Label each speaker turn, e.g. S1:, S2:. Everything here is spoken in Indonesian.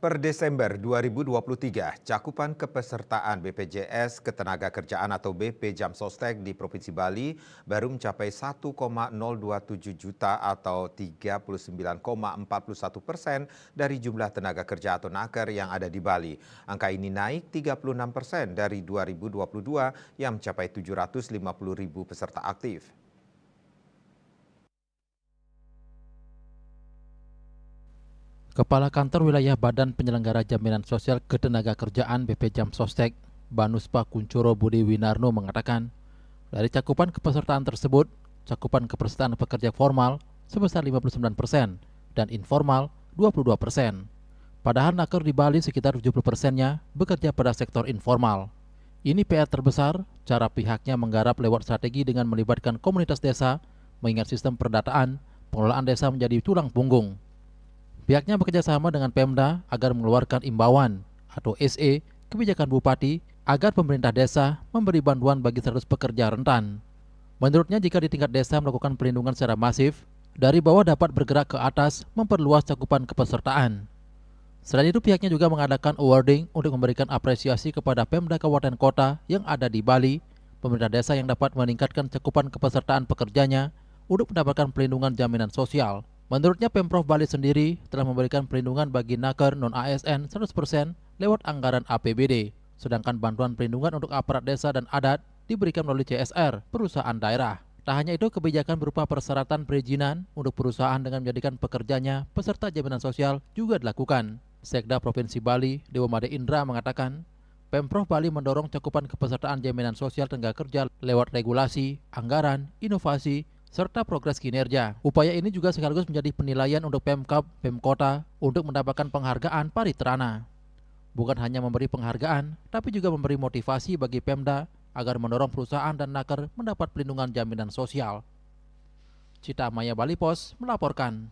S1: Per Desember 2023, cakupan kepesertaan BPJS Ketenagakerjaan atau BP Jamsostek di Provinsi Bali baru mencapai 1,027 juta atau 39,41% dari jumlah tenaga kerja atau naker yang ada di Bali. Angka ini naik 36% dari 2022 yang mencapai 750.000 peserta aktif.
S2: Kepala Kantor Wilayah Badan Penyelenggara Jaminan Sosial Ketenagakerjaan BP Jamsostek, Banuspa Kuncoro Budi Winarno mengatakan, dari cakupan kepesertaan tersebut, cakupan kepesertaan pekerja formal sebesar 59% dan informal 22%. Padahal naker di Bali sekitar 70%-nya bekerja pada sektor informal. Ini PR terbesar, cara pihaknya menggarap lewat strategi dengan melibatkan komunitas desa, mengingat sistem perdataan, pengelolaan desa menjadi tulang punggung. Pihaknya bekerja sama dengan Pemda agar mengeluarkan imbauan atau SE kebijakan Bupati agar pemerintah desa memberi bantuan bagi 100 pekerja rentan. Menurutnya jika di tingkat desa melakukan pelindungan secara masif, dari bawah dapat bergerak ke atas memperluas cakupan kepesertaan. Selain itu pihaknya juga mengadakan awarding untuk memberikan apresiasi kepada Pemda Kabupaten Kota yang ada di Bali, pemerintah desa yang dapat meningkatkan cakupan kepesertaan pekerjanya untuk mendapatkan pelindungan jaminan sosial. Menurutnya Pemprov Bali sendiri telah memberikan perlindungan bagi naker non-ASN 100% lewat anggaran APBD, sedangkan bantuan perlindungan untuk aparat desa dan adat diberikan melalui CSR, perusahaan daerah. Tak hanya itu, kebijakan berupa persyaratan perizinan untuk perusahaan dengan menjadikan pekerjanya peserta jaminan sosial juga dilakukan. Sekda Provinsi Bali, Dewa Made Indra mengatakan, Pemprov Bali mendorong cakupan kepesertaan jaminan sosial tenaga kerja lewat regulasi, anggaran, inovasi, serta progres kinerja. Upaya ini juga sekaligus menjadi penilaian untuk Pemkab, Pemkota untuk mendapatkan penghargaan Paritrana. Bukan hanya memberi penghargaan, tapi juga memberi motivasi bagi Pemda agar mendorong perusahaan dan naker mendapat pelindungan jaminan sosial. Cita Maya Bali Pos melaporkan.